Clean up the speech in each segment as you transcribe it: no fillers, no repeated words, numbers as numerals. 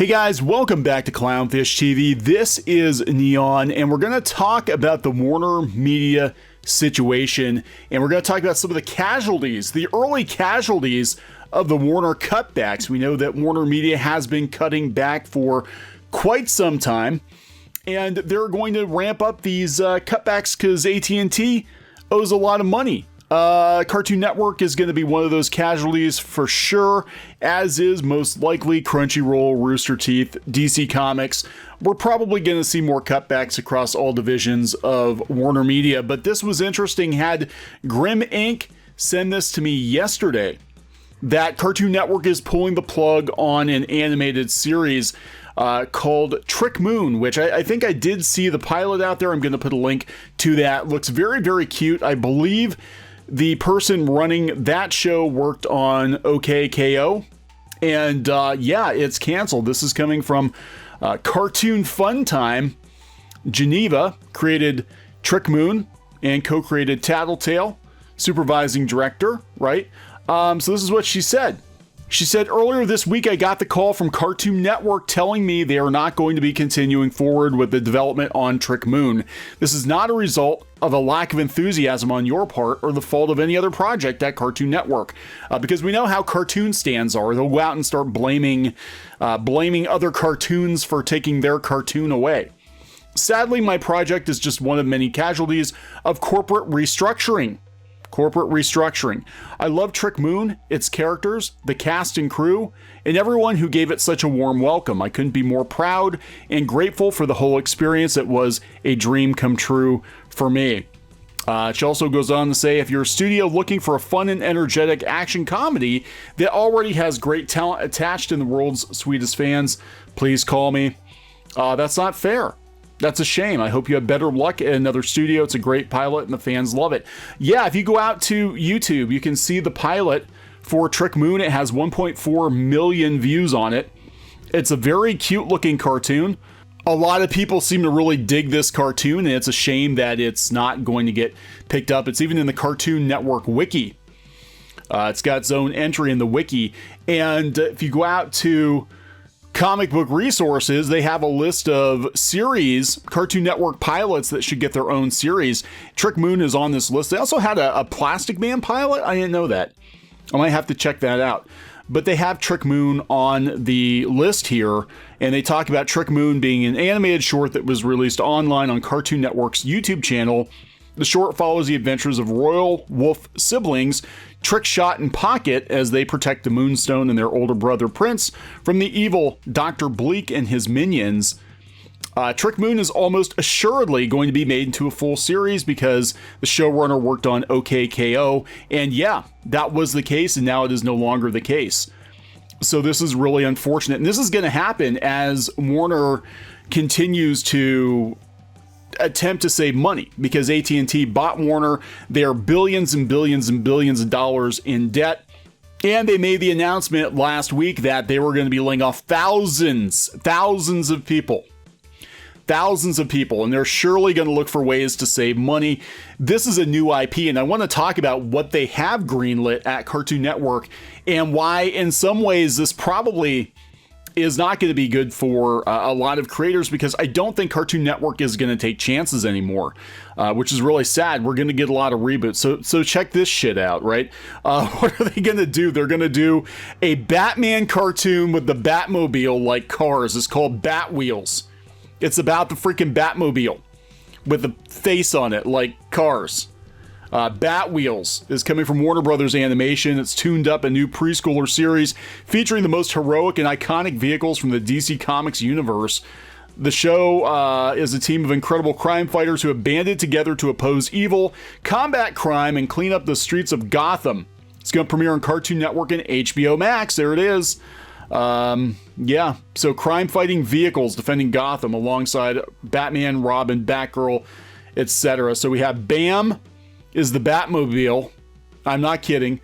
Hey guys, welcome back to Clownfish TV. This is Kneon, and we're going to talk about the WarnerMedia situation, and we're going to talk about some of the casualties, the early casualties of the Warner cutbacks. We know that WarnerMedia has been cutting back for quite some time, and they're going to ramp up these cutbacks because AT&T owes a lot of money. Cartoon Network is going to be one of those casualties for sure, as is most likely Crunchyroll, Rooster Teeth, DC Comics. We're probably going to see more cutbacks across all divisions of WarnerMedia, but this was interesting. Had Grim Inc. send this to me yesterday, that Cartoon Network is pulling the plug on an animated series called Trick Moon, which I think I did see the pilot out there. I'm going to put a link to that. Looks very, very cute. I believe the person running that show worked on OKKO, and yeah, it's canceled. This is coming from Cartoon Fun Time. Geneva created Trick Moon and co-created Tattletale, supervising director, right? So this is what she said. She said, earlier this week, I got the call from Cartoon Network telling me they are not going to be continuing forward with the development on Trick Moon. This is not a result of a lack of enthusiasm on your part or the fault of any other project at Cartoon Network. Because we know how cartoon stands are. They'll go out and start blaming other cartoons for taking their cartoon away. Sadly, my project is just one of many casualties of corporate restructuring. I love Trick Moon, its characters, the cast and crew, and everyone who gave it such a warm welcome. I couldn't be more proud and grateful for the whole experience. It was a dream come true for me. She also goes on to say, if you're a studio looking for a fun and energetic action comedy that already has great talent attached in the world's sweetest fans, please call me. That's not fair. That's a shame. I hope you have better luck at another studio. It's a great pilot and the fans love it. Yeah, if you go out to YouTube, you can see the pilot for Trick Moon. It has 1.4 million views on it. It's a very cute looking cartoon. A lot of people seem to really dig this cartoon, and it's a shame that it's not going to get picked up. It's even in the Cartoon Network wiki. It's got its own entry in the wiki. And if you go out to Comic Book Resources, they have a list of series, Cartoon Network pilots that should get their own series. Trick Moon is on this list. They also had a Plastic Man pilot. I didn't know that. I might have to check that out. But they have Trick Moon on the list here, and they talk about Trick Moon being an animated short that was released online on Cartoon Network's YouTube channel. The short follows the adventures of Royal Wolf siblings, Trickshot and Pocket, as they protect the Moonstone and their older brother Prince from the evil Dr. Bleak and his minions. Trick Moon is almost assuredly going to be made into a full series because the showrunner worked on OKKO, and yeah, that was the case, and now it is no longer the case. So this is really unfortunate, and this is going to happen as Warner continues to attempt to save money because AT&T bought Warner. They are billions and billions and billions of dollars in debt. And they made the announcement last week that they were going to be laying off thousands of people. And they're surely going to look for ways to save money. This is a new IP, and I want to talk about what they have greenlit at Cartoon Network and why, in some ways, this probably is not going to be good for a lot of creators, because I don't think Cartoon Network is going to take chances anymore, which is really sad. We're going to get a lot of reboots. So check this shit out, right? What are they going to do? They're going to do a Batman cartoon with the Batmobile like Cars. It's called Bat Wheels. It's about the freaking Batmobile with the face on it like Cars. Bat Wheels is coming from Warner Brothers Animation. It's tuned up a new preschooler series featuring the most heroic and iconic vehicles from the DC Comics universe. The show is a team of incredible crime fighters who have banded together to oppose evil, combat crime, and clean up the streets of Gotham. It's going to premiere on Cartoon Network and HBO Max. There it is. Yeah, so crime-fighting vehicles defending Gotham alongside Batman, Robin, Batgirl, etc. So we have BAM is the Batmobile. I'm not kidding.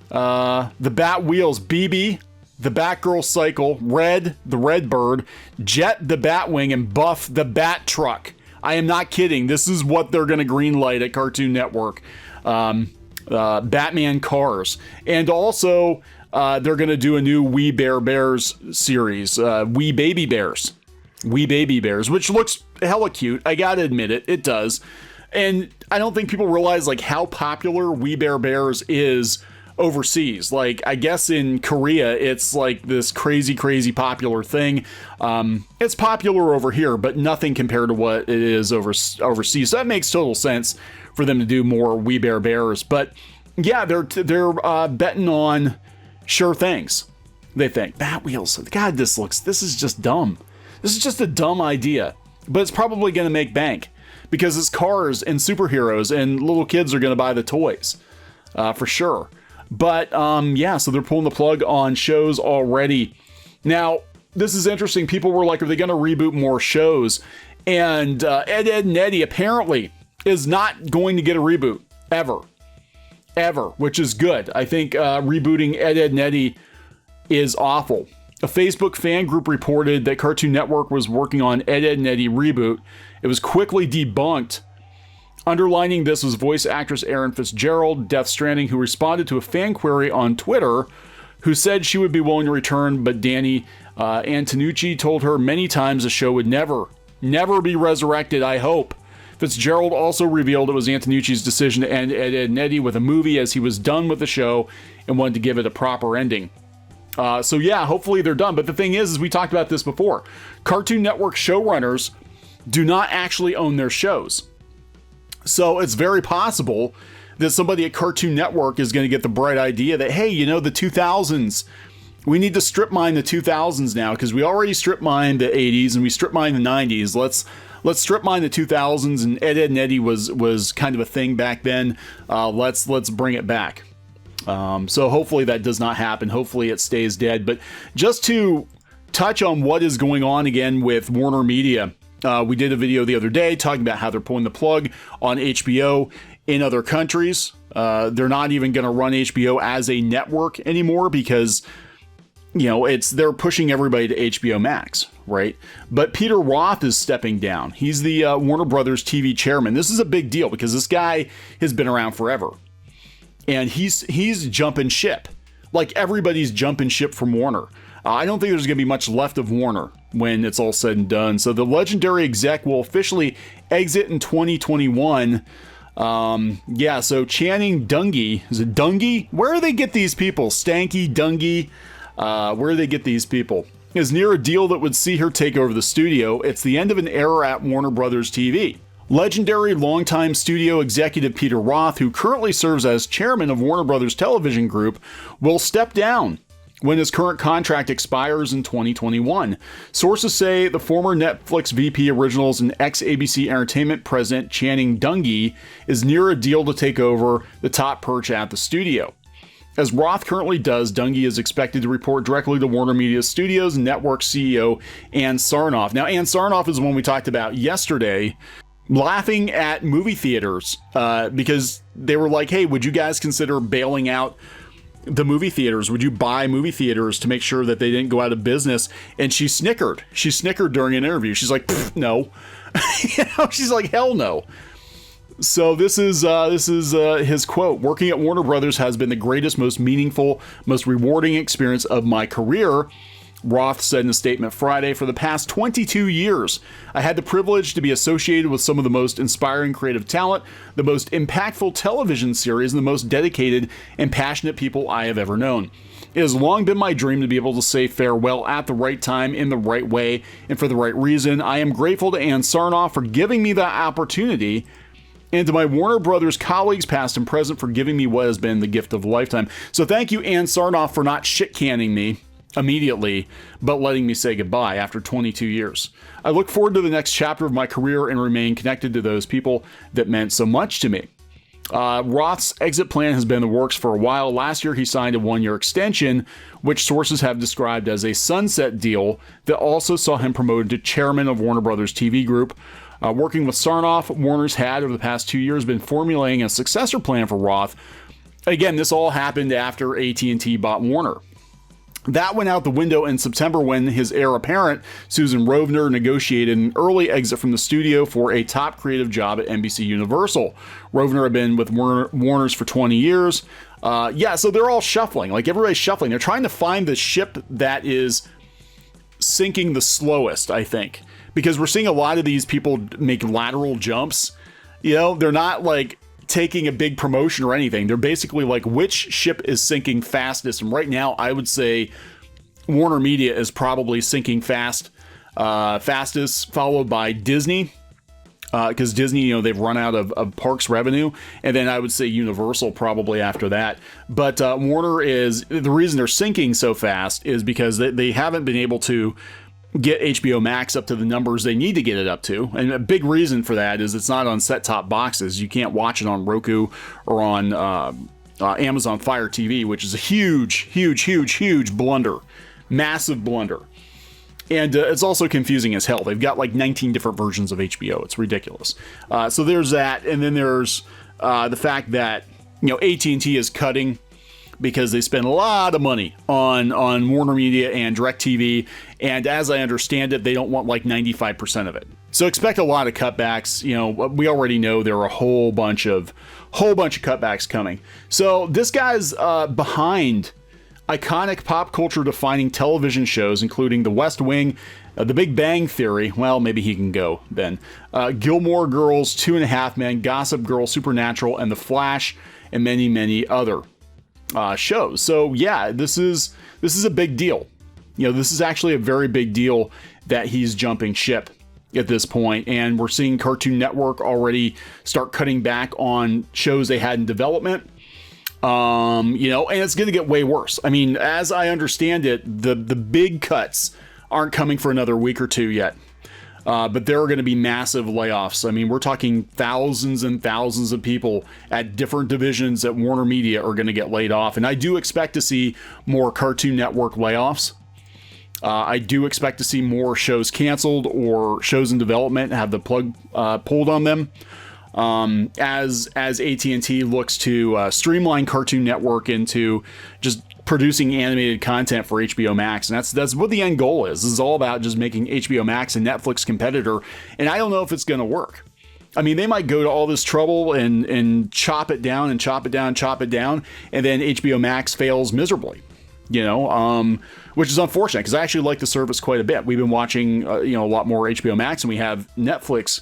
The Bat Wheels, BB, the Batgirl Cycle, Red, the Redbird, Jet, the Batwing, and Buff, the Bat Truck. I am not kidding. This is what they're going to greenlight at Cartoon Network. Batman cars. And also they're going to do a new We Bare Bears series, We Baby Bears. We Baby Bears, which looks hella cute. I gotta admit it, it does. And I don't think people realize like how popular We Bare Bears is overseas. Like, I guess in Korea, it's like this crazy, crazy popular thing. It's popular over here, but nothing compared to what it is overseas. So that makes total sense for them to do more We Bare Bears. But yeah, they're betting on sure things. They think Batwheels. God, this is just dumb. This is just a dumb idea, but it's probably going to make bank because it's cars and superheroes and little kids are going to buy the toys for sure. But yeah, so they're pulling the plug on shows already. Now, this is interesting. People were like, are they going to reboot more shows? And Ed, and Eddie apparently is not going to get a reboot ever, which is good. I think rebooting Ed, and Eddie is awful. A Facebook fan group reported that Cartoon Network was working on Ed, and Eddie reboot. It was quickly debunked. Underlining this was voice actress Erin Fitzgerald, Death Stranding, who responded to a fan query on Twitter, who said she would be willing to return, but Danny Antonucci told her many times the show would never be resurrected, I hope. Fitzgerald also revealed it was Antonucci's decision to end Ed, and Eddie with a movie as he was done with the show and wanted to give it a proper ending. So yeah, hopefully they're done. But the thing is we talked about this before. Cartoon Network showrunners do not actually own their shows. So it's very possible that somebody at Cartoon Network is going to get the bright idea that, hey, you know, the 2000s, we need to strip mine the 2000s now because we already strip mined the 80s and we strip mined the 90s. Let's strip mine the 2000s, and Ed, and Eddie was kind of a thing back then. Let's bring it back. So hopefully that does not happen. Hopefully it stays dead. But just to touch on what is going on again with WarnerMedia, we did a video the other day talking about how they're pulling the plug on HBO in other countries. They're not even going to run HBO as a network anymore because, you know, they're pushing everybody to HBO Max, right? But Peter Roth is stepping down. He's the Warner Brothers TV chairman. This is a big deal because this guy has been around forever. And he's jumping ship. Like everybody's jumping ship from Warner. I don't think there's going to be much left of Warner when it's all said and done. So the legendary exec will officially exit in 2021. Yeah, so Channing Dungey. Is it Dungey? Where do they get these people? Stanky, Dungey. Where do they get these people? Is near a deal that would see her take over the studio. It's the end of an era at Warner Brothers TV. Legendary longtime studio executive Peter Roth, who currently serves as chairman of Warner Brothers Television Group, will step down when his current contract expires in 2021. Sources say the former Netflix VP Originals and ex-ABC Entertainment president Channing Dungey is near a deal to take over the top perch at the studio. As Roth currently does, Dungey is expected to report directly to WarnerMedia Studios network CEO Ann Sarnoff. Now, Ann Sarnoff is the one we talked about yesterday, laughing at movie theaters because they were like, hey, would you guys consider bailing out the movie theaters? Would you buy movie theaters to make sure that they didn't go out of business? And she snickered. She snickered during an interview. She's like, no. You know, she's like, hell no. So this is his quote. Working at Warner Brothers has been the greatest, most meaningful, most rewarding experience of my career, Roth said in a statement Friday. For the past 22 years, I had the privilege to be associated with some of the most inspiring creative talent, the most impactful television series, and the most dedicated and passionate people I have ever known. It has long been my dream to be able to say farewell at the right time, in the right way, and for the right reason. I am grateful to Ann Sarnoff for giving me that opportunity, and to my Warner Brothers colleagues, past and present, for giving me what has been the gift of a lifetime. So thank you, Ann Sarnoff, for not shit-canning me immediately, but letting me say goodbye after 22 years. I look forward to the next chapter of my career and remain connected to those people that meant so much to me. Roth's exit plan has been in the works for a while. Last year, he signed a one-year extension, which sources have described as a sunset deal that also saw him promoted to chairman of Warner Brothers TV Group. Working with Sarnoff, Warner's had, over the past 2 years, been formulating a successor plan for Roth. Again, this all happened after AT&T bought Warner. That went out the window in September when his heir apparent, Susan Rovner, negotiated an early exit from the studio for a top creative job at NBC Universal. Rovner had been with Warner's for 20 years. Yeah, so they're all shuffling. Like, everybody's shuffling. They're trying to find the ship that is sinking the slowest, I think. Because we're seeing a lot of these people make lateral jumps. You know, they're not, like, taking a big promotion or anything. They're basically like, which ship is sinking fastest? And right now, I would say WarnerMedia is probably sinking fastest, followed by Disney. Because Disney, you know, they've run out of parks revenue. And then I would say Universal probably after that. But Warner is, the reason they're sinking so fast is because they haven't been able to get HBO Max up to the numbers they need to get it up to. And a big reason for that is it's not on set-top boxes. You can't watch it on Roku or on Amazon Fire TV, which is a huge blunder. Massive blunder. And it's also confusing as hell. They've got like 19 different versions of HBO. It's ridiculous. So there's that. And then there's the fact that, you know, AT&T is cutting because they spend a lot of money on WarnerMedia and DirecTV. And as I understand it, they don't want like 95% of it. So expect a lot of cutbacks. You know, we already know there are a whole bunch of cutbacks coming. So this guy's behind iconic pop culture defining television shows, including The West Wing, The Big Bang Theory. Well, maybe he can go then. Gilmore Girls, 2.5 Men, Gossip Girl, Supernatural, and The Flash, and many, many other shows. So yeah, this is a big deal. You know, this is actually a very big deal that he's jumping ship at this point, and we're seeing Cartoon Network already start cutting back on shows they had in development. You know, and it's going to get way worse. I mean, as I understand it, the big cuts aren't coming for another week or two yet. But there are going to be massive layoffs. I mean, we're talking thousands and thousands of people at different divisions at WarnerMedia are going to get laid off. And I do expect to see more Cartoon Network layoffs. I do expect to see more shows canceled or shows in development have the plug pulled on them. As AT&T looks to streamline Cartoon Network into just producing animated content for HBO Max. And that's what the end goal is. This is all about just making HBO Max a Netflix competitor. And I don't know if it's going to work. I mean, they might go to all this trouble and chop it down and chop it down, and then HBO Max fails miserably. You know, which is unfortunate because I actually like the service quite a bit. We've been watching, you know, a lot more HBO Max than we have Netflix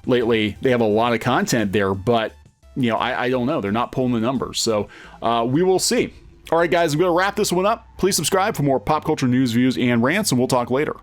lately. They have a lot of content there, but, you know, I don't know. They're not pulling the numbers. So we will see. All right, guys, I'm going to wrap this one up. Please subscribe for more pop culture news, views, and rants, and we'll talk later.